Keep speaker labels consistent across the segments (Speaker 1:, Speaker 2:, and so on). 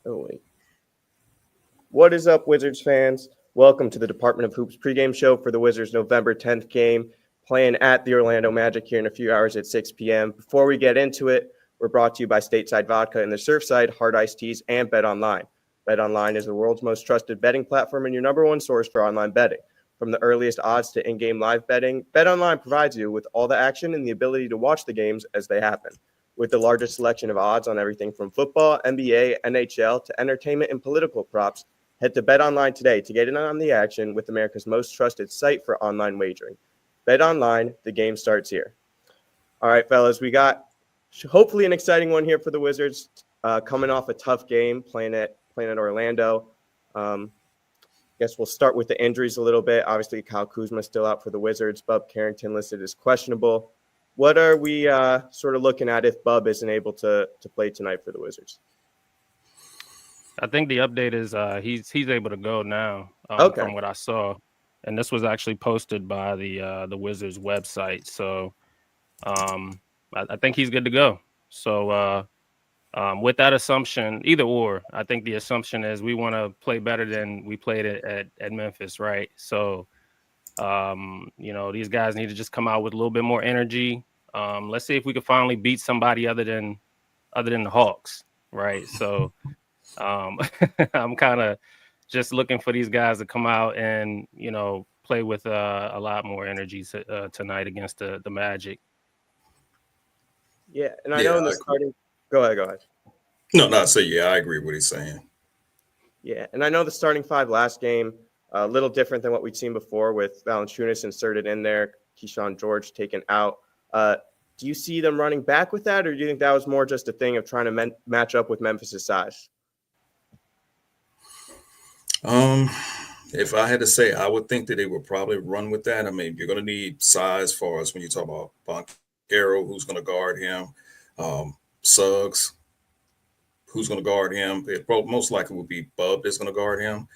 Speaker 1: Oh, wait. What is up, Wizards fans? Welcome to the Department of Hoops pregame show for the Wizards' November 10th game, playing at the Orlando Magic here in a few hours at 6 p.m. Before we get into it, we're brought to you by Stateside Vodka and the Surfside, Hard Iced Teas, and BetOnline. BetOnline is the world's most trusted betting platform and your number one source for online betting. From the earliest odds to in-game live betting, BetOnline provides you with all the action and the ability to watch the games as they happen. With the largest selection of odds on everything from football, NBA, NHL, to entertainment and political props, head to BetOnline today to get in on the action with America's most trusted site for online wagering. BetOnline, the game starts here. All right, fellas, we got hopefully an exciting one here for the Wizards, coming off a tough game playing at Orlando. Guess we'll start with the injuries a little bit. Obviously, Kyle Kuzma still out for the Wizards. Bub Carrington listed as questionable. What are we sort of looking at if Bub isn't able to play tonight for the Wizards?
Speaker 2: I think the update is he's able to go now, from what I saw, and this was actually posted by the Wizards website. So I think he's good to go. So with that assumption, either or, I think the assumption is we want to play better than we played at Memphis, right? So these guys need to just come out with a little bit more energy. Let's see if we can finally beat somebody other than the Hawks, right? So. I'm kind of just looking for these guys to come out and, play with a lot more energy tonight against the Magic.
Speaker 1: Yeah, and I know in the starting – go ahead.
Speaker 3: No, I agree with what he's saying.
Speaker 1: Yeah, and I know the starting five last game, a little different than what we'd seen before with Valanciunas inserted in there, Keyshawn George taken out. Do you see them running back with that, or do you think that was more just a thing of trying to match up with Memphis' size?
Speaker 3: If I had to say, I would think that they would probably run with that. I mean, you're going to need size as far as when you talk about Banchero, who's going to guard him, Suggs, who's going to guard him. It most likely will be Bub that's going to guard him.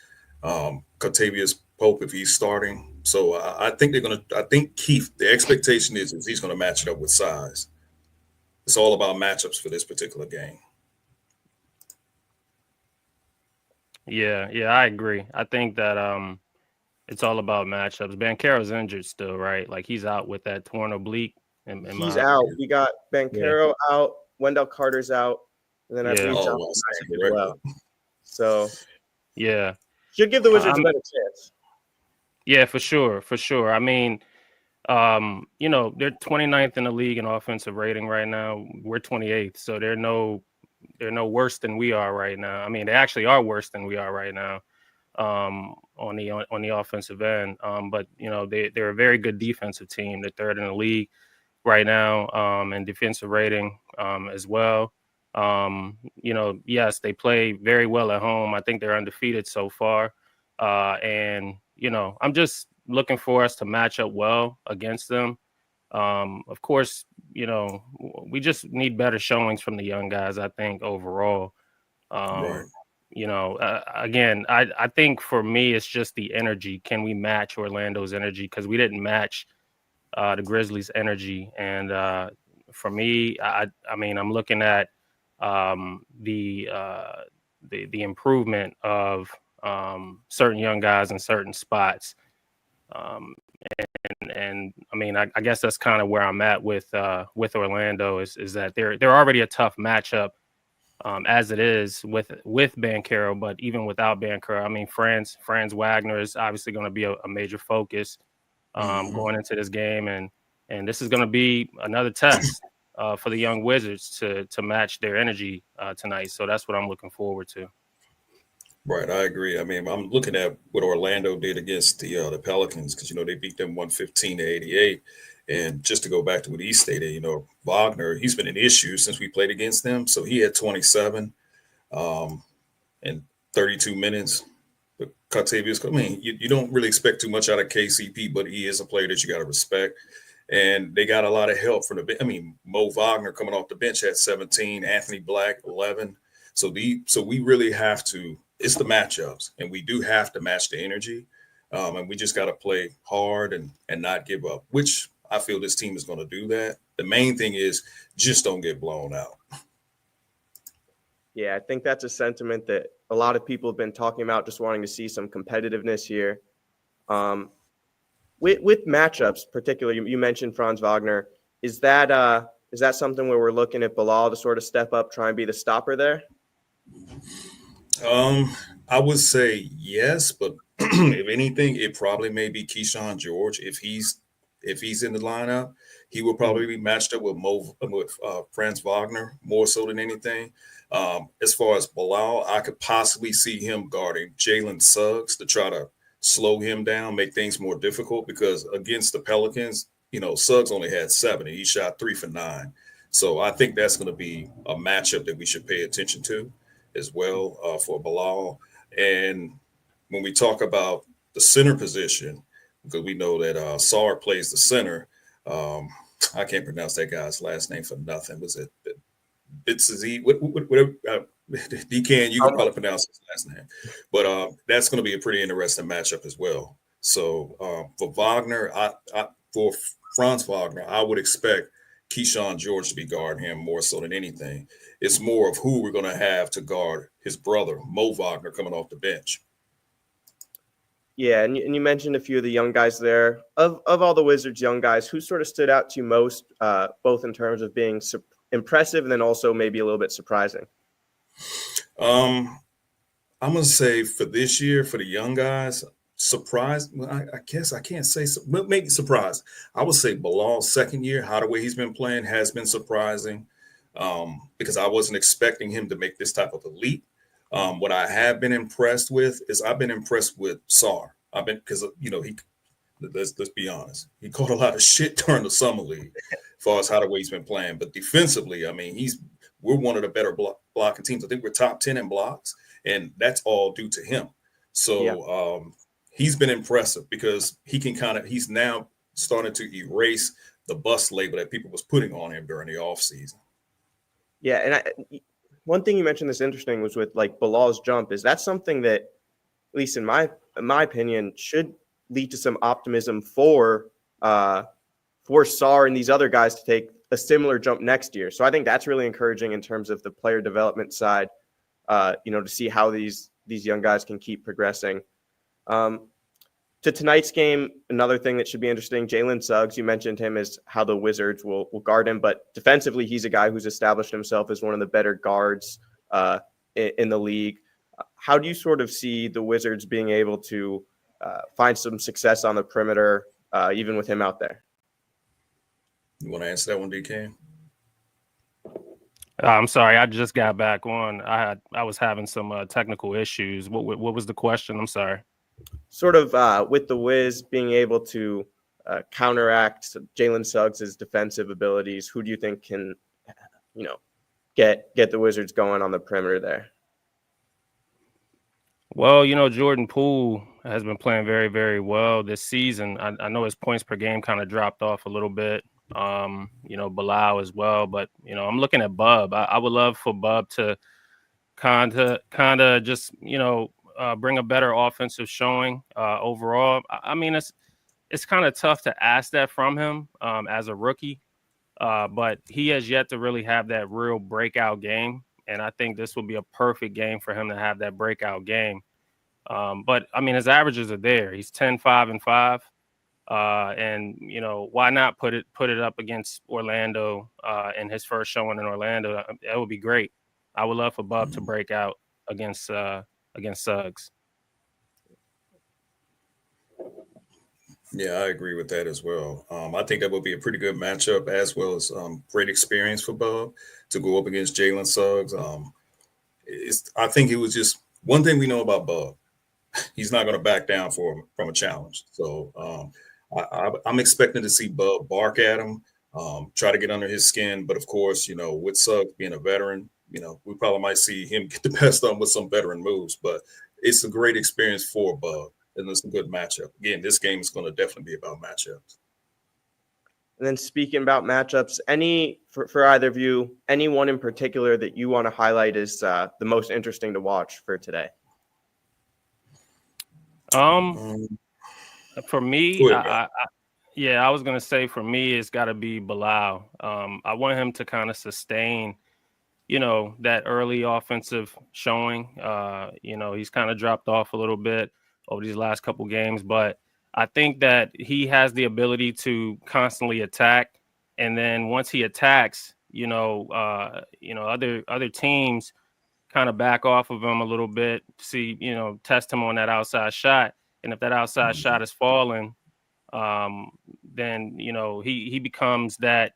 Speaker 3: Kentavious Pope if he's starting. So I think I think Keith, the expectation is he's going to match it up with size. It's all about matchups for this particular game.
Speaker 2: Yeah, I agree. I think that it's all about matchups. Banchero's injured still, right? Like he's out with that torn oblique.
Speaker 1: He's out. We got Banchero out, Wendell Carter's out, and then I believe John as well. So
Speaker 2: yeah,
Speaker 1: should give the Wizards a better chance.
Speaker 2: Yeah, for sure. I mean, they're 29th in the league in offensive rating right now. We're 28th, so they're no worse than we are right now. I mean, they actually are worse than we are right now on the offensive end. But they're a very good defensive team. They're third in the league right now in defensive rating as well. Yes, they play very well at home. I think they're undefeated so far. And I'm just looking for us to match up well against them. Of course, we just need better showings from the young guys, I think, overall.
Speaker 3: Right.
Speaker 2: Again, I think for me, it's just the energy. Can we match Orlando's energy? Because we didn't match the Grizzlies' energy. And for me, I mean, I'm looking at the improvement of certain young guys in certain spots. And I mean, I guess that's kind of where I'm at with Orlando is that they're already a tough matchup as it is with Banchero, but even without Banchero, I mean, Franz Wagner is obviously going to be a major focus going into this game, and this is going to be another test for the young Wizards to match their energy tonight. So that's what I'm looking forward to.
Speaker 3: Right, I agree. I mean, I'm looking at what Orlando did against the Pelicans because they beat them 115-88, and just to go back to what he stated, Wagner, he's been an issue since we played against them. So he had 27 in 32 minutes. But Kentavious, I mean, you don't really expect too much out of KCP, but he is a player that you got to respect. And they got a lot of help from the bench. I mean, Mo Wagner coming off the bench had 17, Anthony Black 11. So we really have to. It's the matchups, and we do have to match the energy, and we just got to play hard and not give up, which I feel this team is going to do that. The main thing is just don't get blown out.
Speaker 1: Yeah, I think that's a sentiment that a lot of people have been talking about, just wanting to see some competitiveness here. With matchups, particularly, you mentioned Franz Wagner. Is that something where we're looking at Bilal to sort of step up, try and be the stopper there?
Speaker 3: I would say yes, but if anything, it probably may be Keyshawn George. If he's in the lineup, he will probably be matched up with Franz Wagner more so than anything. As far as Bilal, I could possibly see him guarding Jalen Suggs to try to slow him down, make things more difficult. Because against the Pelicans, Suggs only had 7 and he shot 3 for 9. So I think that's going to be a matchup that we should pay attention to as well for Bilal. And when we talk about the center position, because we know that Sarr plays the center. I can't pronounce that guy's last name for nothing. Was it Bitsazi? Whatever. DK, you can probably pronounce his last name. But that's going to be a pretty interesting matchup as well. So for Wagner, for Franz Wagner, I would expect Keyshawn George to be guarding him more so than anything. It's more of who we're going to have to guard his brother, Mo Wagner, coming off the bench.
Speaker 1: Yeah, and you mentioned a few of the young guys there. Of all the Wizards' young guys, who sort of stood out to you most, both in terms of being impressive and then also maybe a little bit surprising?
Speaker 3: I'm going to say for this year, for the young guys, surprised. Well, I guess I can't say maybe surprised. I would say Bilal's second year, how the way he's been playing has been surprising because I wasn't expecting him to make this type of a leap. What I have been impressed with is I've been impressed with Sarr. Because let's be honest, he caught a lot of shit during the summer league, as far as how the way he's been playing. But defensively, I mean, we're one of the better blocking teams. I think we're top 10 in blocks, and that's all due to him. So he's been impressive because he's now starting to erase the bust label that people was putting on him during the offseason.
Speaker 1: Yeah, and one thing you mentioned that's interesting was with like Bilal's jump. Is that something that, at least in my opinion, should lead to some optimism for Sarr and these other guys to take a similar jump next year? So I think that's really encouraging in terms of the player development side, to see how these young guys can keep progressing. To tonight's game, another thing that should be interesting, Jalen Suggs, you mentioned him as how the Wizards will guard him, but defensively, he's a guy who's established himself as one of the better guards in the league. How do you sort of see the Wizards being able to find some success on the perimeter, even with him out there?
Speaker 3: You want to answer that one, DK?
Speaker 2: I'm sorry, I just got back on. I was having some technical issues. What was the question? I'm sorry. Sort
Speaker 1: of with the Wiz being able to counteract Jalen Suggs' defensive abilities, who do you think can, get the Wizards going on the perimeter there?
Speaker 2: Well, Jordan Poole has been playing very, very well this season. I know his points per game kind of dropped off a little bit. Bilal as well, but I'm looking at Bub. I would love for Bub to kind of just bring a better offensive showing overall. I mean, it's kind of tough to ask that from him as a rookie, but he has yet to really have that real breakout game. And I think this will be a perfect game for him to have that breakout game. But I mean, his averages are there. He's 10, 5, and 5. And why not put it up against Orlando in his first showing in Orlando? That would be great. I would love for Bub to break out against Suggs.
Speaker 3: Yeah, I agree with that as well. I think that would be a pretty good matchup, as well as great experience for Bub to go up against Jalen Suggs. I think it was just one thing we know about Bub. He's not going to back down from a challenge. So I'm expecting to see Bub bark at him, try to get under his skin. But of course, with Suggs being a veteran, we probably might see him get the best of him with some veteran moves. But it's a great experience for Bub, and it's a good matchup. Again, this game is going to definitely be about matchups.
Speaker 1: And then speaking about matchups, for either of you, anyone in particular that you want to highlight is the most interesting to watch for today?
Speaker 2: For me, I was gonna say for me, it's got to be Bilal. I want him to kind of sustain that early offensive showing. He's kind of dropped off a little bit over these last couple games, but I think that he has the ability to constantly attack. And then once he attacks, other teams kind of back off of him a little bit, see, test him on that outside shot. And if that outside shot is falling, then, he becomes that,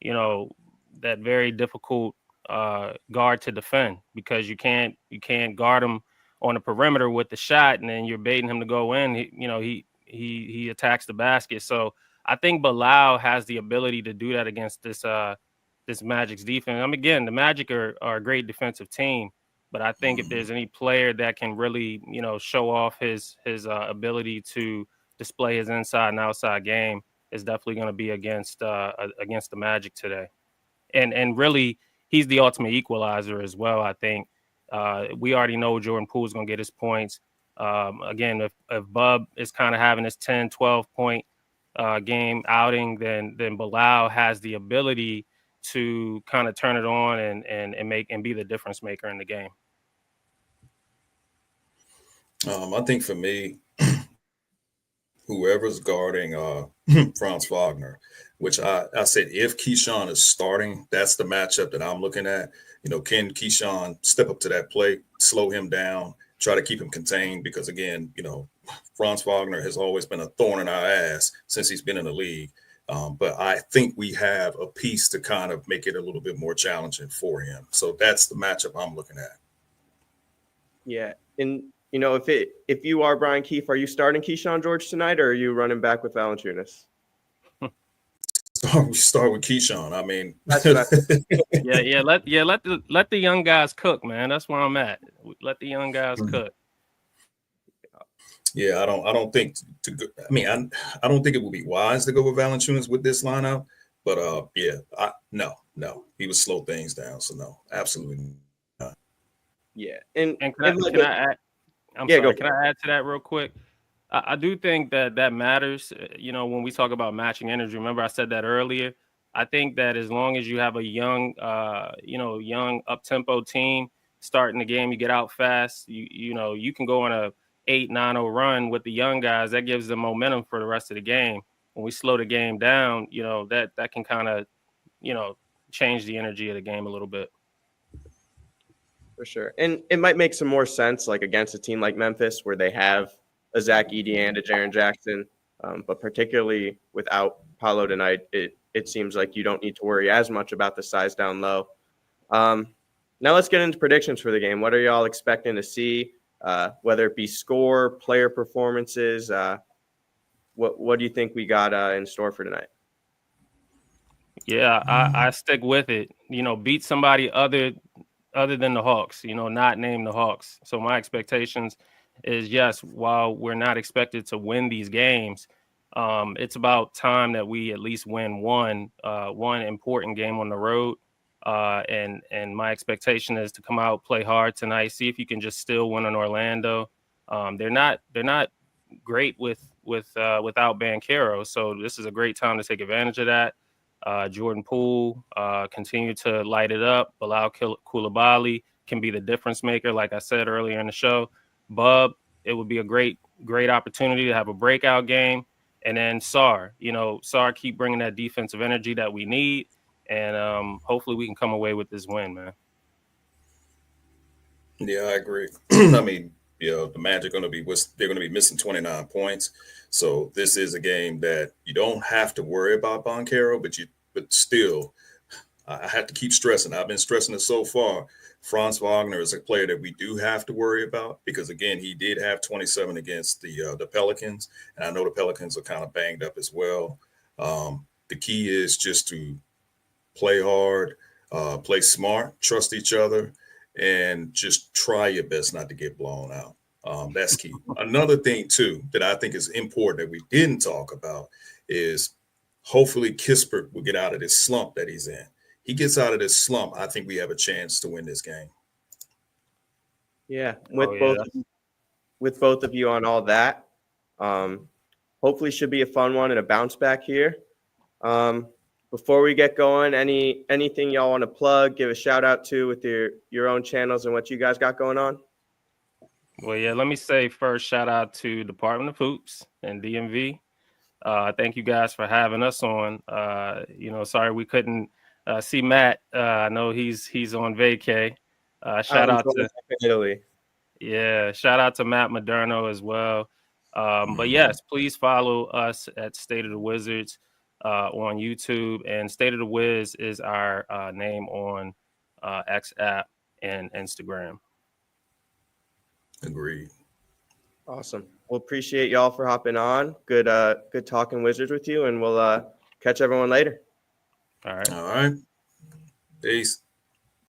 Speaker 2: that very difficult guard to defend, because you can't guard him on the perimeter with the shot, and then you're baiting him to go in. He attacks the basket. So I think Bilal has the ability to do that against this Magic's defense. Again, the Magic are a great defensive team, but I think if there's any player that can really, show off his ability to display his inside and outside game, is definitely going to be against the Magic today. And really, he's the ultimate equalizer as well. I think we already know Jordan Poole's going to get his points. Again, if Bub is kind of having his 10, 12 point game outing, then Bilal has the ability to kind of turn it on and be the difference maker in the game.
Speaker 3: I think for me, whoever's guarding Franz Wagner, which I said, if Keyshawn is starting, that's the matchup that I'm looking at. Can Keyshawn step up to that plate, slow him down, try to keep him contained? Because again, Franz Wagner has always been a thorn in our ass since he's been in the league. But I think we have a piece to kind of make it a little bit more challenging for him. So that's the matchup I'm looking at.
Speaker 1: Yeah. And, if you are Brian Keefe, are you starting Keyshawn George tonight, or are you running back with Valanciunas?
Speaker 3: We start with Keyshawn. I mean,
Speaker 2: let the young guys cook, man. That's where I'm at. Let the young guys cook.
Speaker 3: Yeah, I don't think I don't think it would be wise to go with Valanciunas with this lineup. But no, he would slow things down. So no, absolutely not.
Speaker 1: Yeah,
Speaker 2: and can I add? Can I add to that real quick? I do think that matters. When we talk about matching energy, remember I said that earlier. I think that as long as you have a young up-tempo team starting the game, you get out fast. You can go on a 8-9-0 run with the young guys. That gives them momentum for the rest of the game. When we slow the game down, that can kind of, change the energy of the game a little bit.
Speaker 1: For sure. And it might make some more sense, like against a team like Memphis, where they have a Zach Edey and a Jaren Jackson. But particularly without Paolo tonight, it seems like you don't need to worry as much about the size down low. Now let's get into predictions for the game. What are y'all expecting to see, whether it be score, player performances? What do you think we got in store for tonight?
Speaker 2: Yeah, I stick with it. Beat somebody other than the Hawks, not name the Hawks. So my expectations is, yes, while we're not expected to win these games, it's about time that we at least win one important game on the road. And my expectation is to come out, play hard tonight, see if you can just still win in Orlando. They're not great without Banchero, so this is a great time to take advantage of that. Jordan Poole continue to light it up. Bilal Coulibaly can be the difference maker, like I said earlier in the show. Bub, it would be a great opportunity to have a breakout game. And then Sar keep bringing that defensive energy that we need. And hopefully we can come away with this win, man.
Speaker 3: Yeah, I agree. I mean, the Magic they're going to be missing 29 points. So this is a game that you don't have to worry about Banchero, but still, I have to keep stressing. I've been stressing it so far. Franz Wagner is a player that we do have to worry about because, again, he did have 27 against the Pelicans, and I know the Pelicans are kind of banged up as well. The key is just to play hard, play smart, trust each other, and just try your best not to get blown out. That's key. Another thing, too, that I think is important that we didn't talk about is hopefully Kispert will get out of this slump that he's in. He gets out of this slump, I think we have a chance to win this game.
Speaker 1: Yeah, with both of you on all that, hopefully should be a fun one and a bounce back here. before we get going, anything y'all want to plug, give a shout out to with your own channels and what you guys got going on?
Speaker 2: Well, yeah, let me say first, shout out to Department of Hoops and DMV. Thank you guys for having us on. Sorry we couldn't see Matt. I know he's on vacay. Shout out to
Speaker 1: Italy.
Speaker 2: Yeah, shout out to Matt Moderno as well. But yes, please follow us at State of the Wizards on YouTube, and State of the Wiz is our name on X app and Instagram.
Speaker 3: Agreed.
Speaker 1: Awesome. Well, appreciate y'all for hopping on. Good talking Wizards with you, and we'll catch everyone later.
Speaker 2: All right.
Speaker 3: All right. Peace.